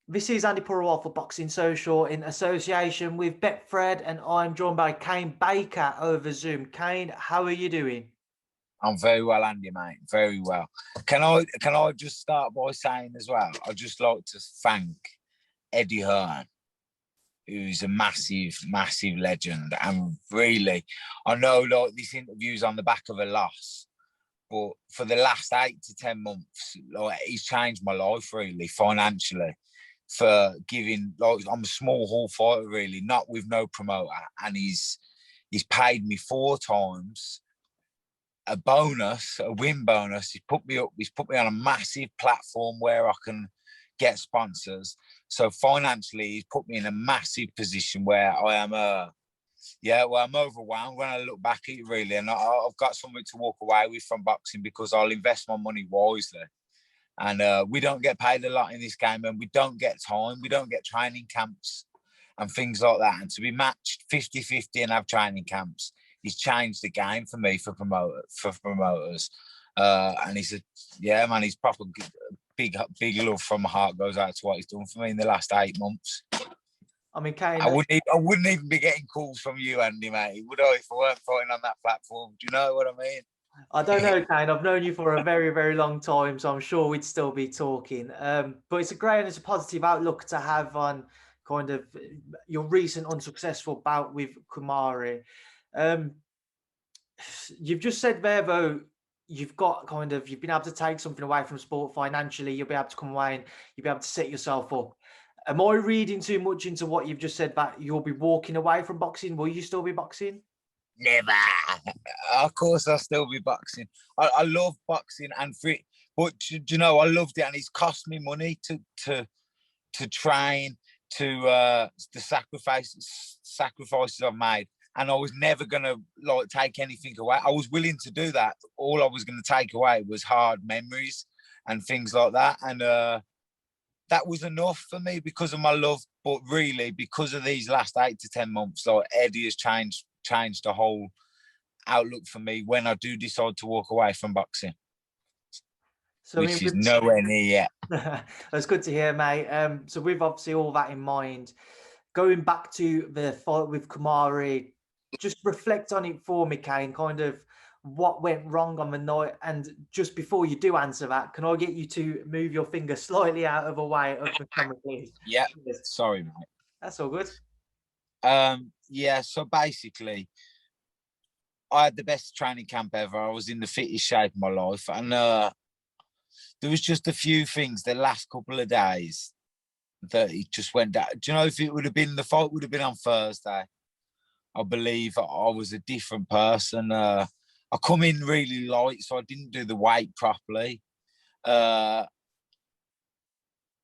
This is Andy Purewal for Boxing Social in association with Betfred, and I'm joined by Kane Baker over Zoom. Kane, how are you doing? I'm very well, Andy, mate. Very well. Can I just start by saying as well, I'd just like to thank Eddie Hearn, who's a massive, massive legend. And really, I know like this interview's on the back of a loss, but for the last 8 to 10 months, like he's changed my life really financially. For giving, like, I'm a small hall fighter really, not with no promoter, and he's paid me 4 times a bonus, a win bonus. He's put me on a massive platform where I can get sponsors. So financially, he's put me in a massive position where I am I'm overwhelmed when I look back at it really, and I've got something to walk away with from boxing because I'll invest my money wisely. And we don't get paid a lot in this game, and we don't get time. We don't get training camps and things like that. And to be matched 50-50 and have training camps, he's changed the game for me, for promoters. And he's proper big love from my heart goes out to what he's done for me in the last 8 months. I mean, Kane, I wouldn't even be getting calls from you, Andy, mate. Would I, if I weren't fighting on that platform? Do you know what I mean? I don't know, Kane. I've known you for a very, very long time, so I'm sure we'd still be talking. But it's a great and it's a positive outlook to have on kind of your recent unsuccessful bout with Khoumari. You've just said there, though, you've been able to take something away from sport financially. You'll be able to come away and you'll be able to set yourself up. Am I reading too much into what you've just said that you'll be walking away from boxing? Will you still be boxing? Never. Of course, I'll still be boxing. I love boxing and free, but you know, I loved it, and it's cost me money to train, to the sacrifices I've made, and I was never gonna like take anything away. I was willing to do that. All I was gonna take away was hard memories and things like that, and that was enough for me because of my love. But really, because of these last 8 to 10 months, like Eddie has changed the whole outlook for me when I do decide to walk away from boxing, so, which is nowhere near yet. That's good to hear, mate. So with obviously all that in mind, going back to the fight with Khoumari, just reflect on it for me, Kane, kind of what went wrong on the night. And just before you do answer that, can I get you to move your finger slightly out of the way of the camera, please? Yeah, sorry, mate. That's all good. Yeah, so basically, I had the best training camp ever. I was in the fittest shape of my life. And there was just a few things the last couple of days that it just went down. Do you know, if it would have been, the fight would have been on Thursday, I believe I was a different person. I come in really light, so I didn't do the weight properly. And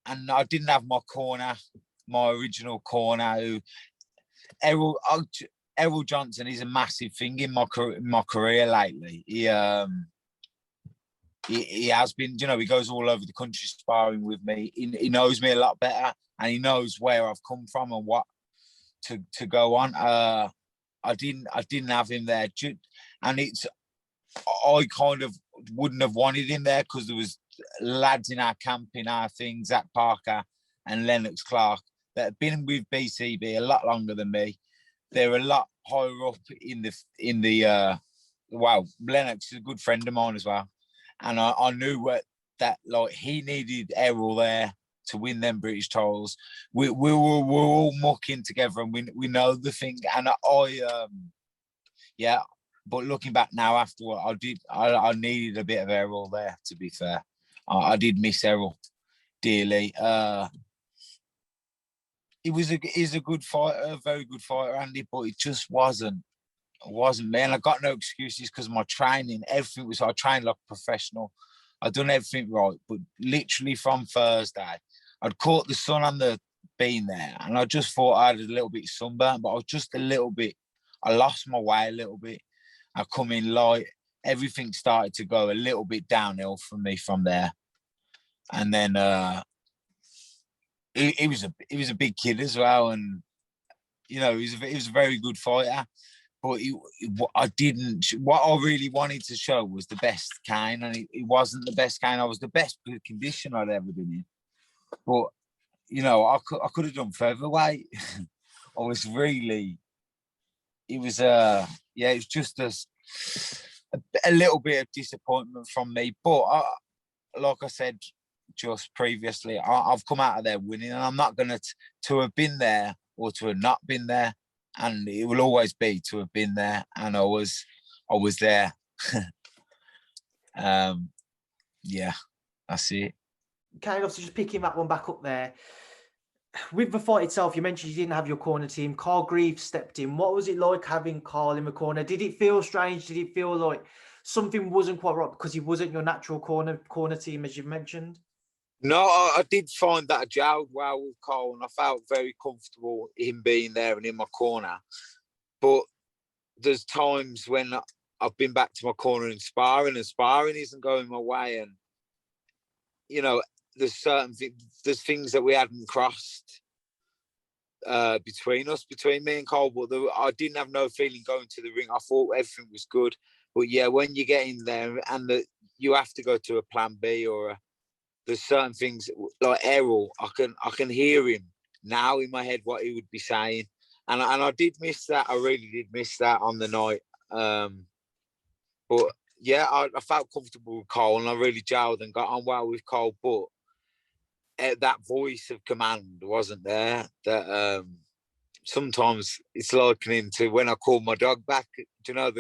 I didn't have my corner, my original corner, who Errol Johnson is a massive thing in my career lately. He has been, you know, he goes all over the country sparring with me. He knows me a lot better, and he knows where I've come from and what to go on. I didn't have him there, and I kind of wouldn't have wanted him there because there was lads in our camp, in our thing, Zach Parker and Lennox Clark, that have been with BCB a lot longer than me. They're a lot higher up in the wow, Lennox is a good friend of mine as well. And I knew that like he needed Errol there to win them British titles. We're all mucking together, and we know the thing. And yeah, but looking back now afterward, I needed a bit of Errol there, to be fair. I did miss Errol dearly. He's a good fighter, a very good fighter, Andy, but it just wasn't me. And I got no excuses because of my training, everything was, I trained like a professional. I'd done everything right, but literally from Thursday, I'd caught the sun on the bean there, and I just thought I had a little bit sunburn, but I was just a little bit, I lost my way a little bit. I come in light, everything started to go a little bit downhill for me from there. And then he was a big kid as well, and you know, he was a very good fighter. but I didn't. What I really wanted to show was the best Kane, and it wasn't the best Kane. I was the best condition I'd ever been in. But, you know, I could have done featherweight. I was really, it was just a little bit of disappointment from me. But like I said just previously, I've come out of there winning, and I'm not going to have been there or to have not been there. And it will always be to have been there, and I was there. Yeah, that's it. Kind of just picking that one back up there. With the fight itself, you mentioned you didn't have your corner team. Carl Greaves stepped in. What was it like having Carl in the corner? Did it feel strange? Did it feel like something wasn't quite right because he wasn't your natural corner team, as you've mentioned? No, I did find that I gelled well with Carl, and I felt very comfortable him being there and in my corner. But there's times when I've been back to my corner and sparring isn't going my way, and you know, there's things that we hadn't crossed between me and Carl, but I didn't have no feeling going to the ring. I thought everything was good, but yeah, when you get in there and you have to go to a plan B or there's certain things like Errol, I can hear him now in my head what he would be saying, and I did miss that. I really did miss that on the night. But yeah, I felt comfortable with Cole, and I really gelled and got on well with Cole. But that voice of command wasn't there. That sometimes it's likening to when I called my dog back. Do you know,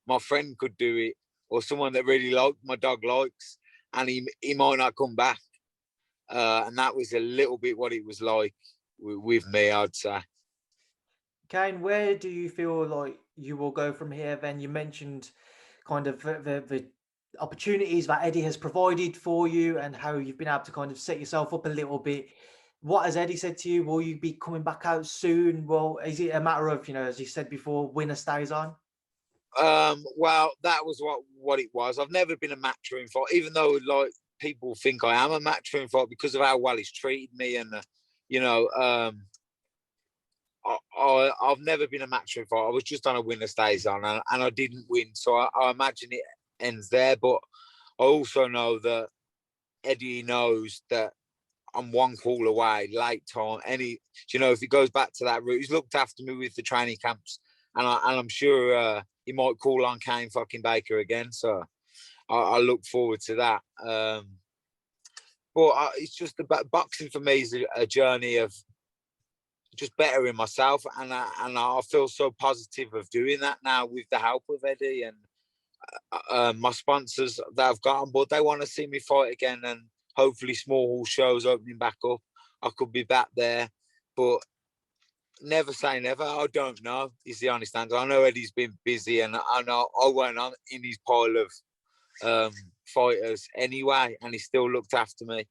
my friend could do it, or someone that really my dog likes, and he might not come back. And that was a little bit what it was like with me, I'd say. Kane, where do you feel like you will go from here? Then you mentioned kind of the opportunities that Eddie has provided for you and how you've been able to kind of set yourself up a little bit. What has Eddie said to you? Will you be coming back out soon? Well, is it a matter of, you know, as you said before, winner stays on? Well, that was what it was. I've never been a matchroom fight, even though like people think I am a matchroom fight because of how well he's treated me, and you know, I've never been a matchroom fight. I was just on a winner stays on, and I didn't win, so I imagine it ends there. But I also know that Eddie knows that I'm one call away, late time. You know, if he goes back to that route, he's looked after me with the training camps, and I'm sure he might call on Kane fucking Baker again. So I look forward to that. But it's just about boxing for me is a journey of just bettering myself, and I feel so positive of doing that now with the help of Eddie and my sponsors that I've got on board. They want to see me fight again, and hopefully small hall shows opening back up, I could be back there. But never say never. I don't know is the honest answer. I know Eddie's been busy, and I know I went on in his pile of fighters anyway, and he still looked after me.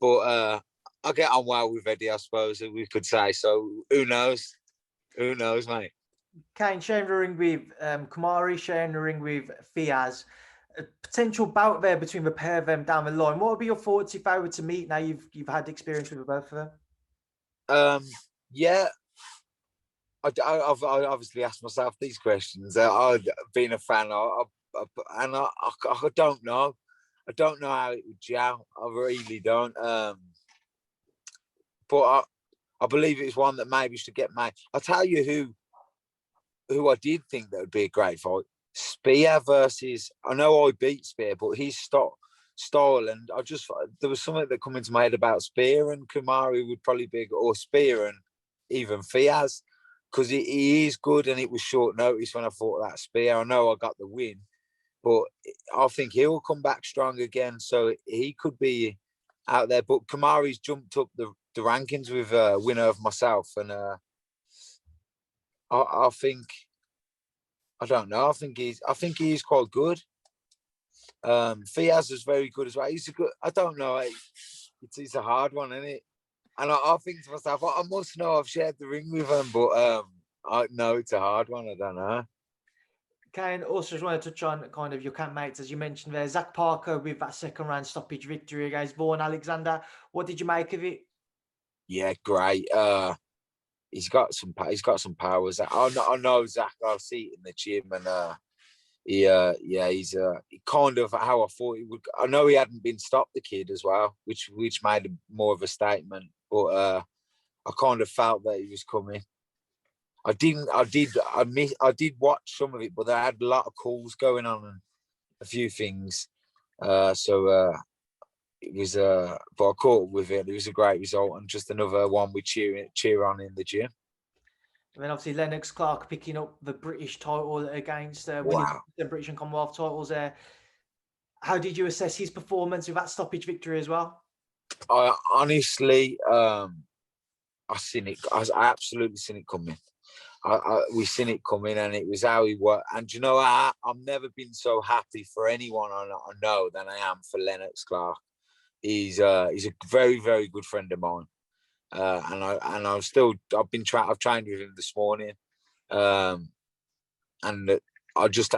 But I get on well with Eddie, I suppose we could say. So who knows? Who knows, mate? Kane sharing the ring with Khoumari, sharing the ring with Fiaz. A potential bout there between the pair of them down the line. What would be your thoughts if I were to meet now you've had experience with both of them? Yeah, I've obviously asked myself these questions. I've been a fan, and I don't know. I don't know how it would gel. I really don't. But I believe it's one that maybe should get made. I'll tell you who I did think that would be a great fight. Spear versus, I know I beat Spear, but his style, and there was something that come into my head about Spear and Khoumari would probably be, or Spear and even Fiaz, because he is good, and it was short notice when I fought that Spear. I know I got the win, but I think he'll come back strong again, so he could be out there. But Khoumari's jumped up the rankings with a winner of myself, and I think, I don't know. I think he's quite good. Fiaz is very good as well. He's a good. I don't know. It's a hard one, isn't it? And I think to myself, I must know I've shared the ring with him, but I know it's a hard one. I don't know. Kane, also just want to touch on kind of your campmates, as you mentioned there. Zach Parker with that second round stoppage victory against Vaughan Alexander. What did you make of it? Yeah, great. he's got some powers. I know Zach. I'll see it in the gym, and he's kind of how I thought he would. I know he hadn't been stopped, the kid, as well, which made more of a statement. But I kind of felt that he was coming. I did watch some of it, but they had a lot of calls going on and a few things. It was but I caught up with it. It was a great result, and just another one we cheer on in the gym. And then obviously Lennox Clark picking up the British title against winning the British and Commonwealth titles there. How did you assess his performance with that stoppage victory as well? I honestly, I absolutely seen it coming. We seen it coming, and it was how he worked. And you know, I've never been so happy for anyone I know than I am for Lennox Clark. He's a very, very good friend of mine, I've trained with him this morning, and I just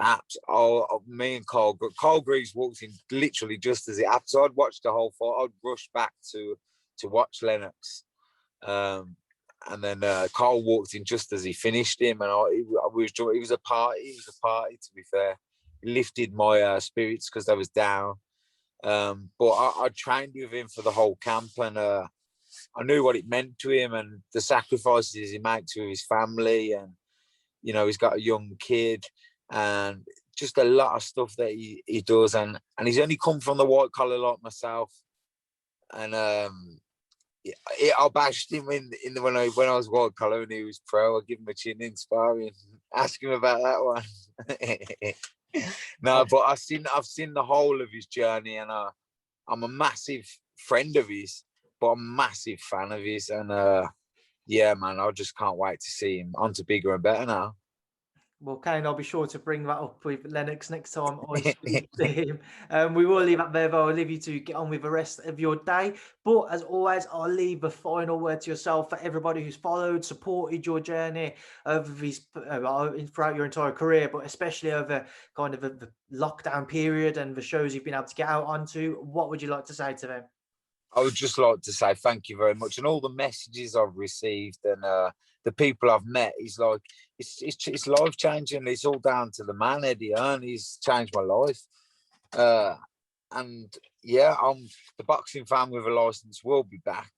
me and Carl Greaves walked in literally just as it happened. So I'd watched the whole fight. I'd rush back to watch Lennox. And then Carl walked in just as he finished him, and it was a party. It was a party, to be fair. It lifted my spirits because I was down. But I trained with him for the whole camp, and I knew what it meant to him and the sacrifices he made to his family. And, you know, he's got a young kid and just a lot of stuff that he does. And he's only come from the white collar like myself. And I bashed him when I was white collar and he was pro. I give him a chin in sparring, ask him about that one. No, but I've seen the whole of his journey, and I'm a massive friend of his, but I'm a massive fan of his. And yeah, man, I just can't wait to see him on to bigger and better now. Well, Kane, I'll be sure to bring that up with Lennox next time I speak to him. We will leave that there, though. I'll leave you to get on with the rest of your day. But as always, I'll leave the final word to yourself for everybody who's followed, supported your journey over throughout your entire career, but especially over kind of the lockdown period and the shows you've been able to get out onto. What would you like to say to them? I would just like to say thank you very much, and all the messages I've received and the people I've met. It's like it's life changing. It's all down to the man, Eddie Hearn. He's changed my life, and yeah, I'm the boxing fan with a license. Will be back,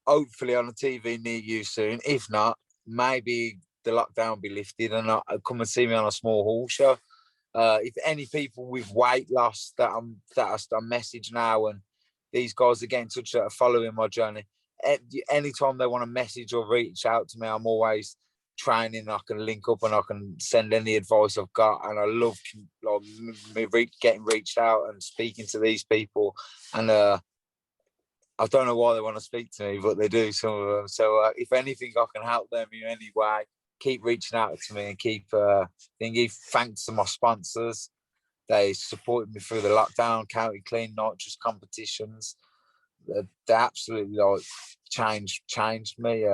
hopefully on a TV near you soon. If not, maybe the lockdown will be lifted and I'll come and see me on a small hall show. If any people with weight loss that I message now, and these guys are getting in touch that are following my journey, anytime they want to message or reach out to me, I'm always training. I can link up and I can send any advice I've got. And I love getting reached out and speaking to these people. And I don't know why they want to speak to me, but they do, some of them. So if anything, I can help them in any way. Keep reaching out to me and keep thinking. Thanks to my sponsors. They supported me through the lockdown, County Clean, not just competitions. They absolutely changed me.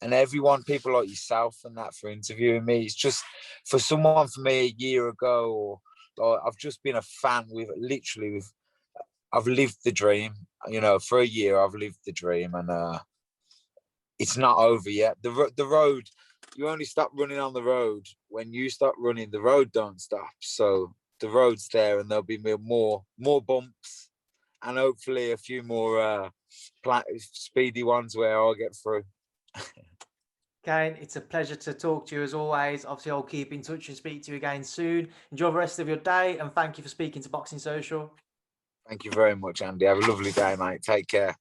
And everyone, people like yourself and that, for interviewing me. It's just for someone for me a year ago, or I've just been a fan I've lived the dream. You know, for a year I've lived the dream, and it's not over yet. The road, you only stop running on the road when you stop running. The road don't stop. So the road's there, and there'll be more bumps, and hopefully a few more speedy ones where I'll get through. Kane, it's a pleasure to talk to you as always. Obviously, I'll keep in touch and speak to you again soon. Enjoy the rest of your day, and thank you for speaking to Boxing Social. Thank you very much, Andy. Have a lovely day, mate. Take care.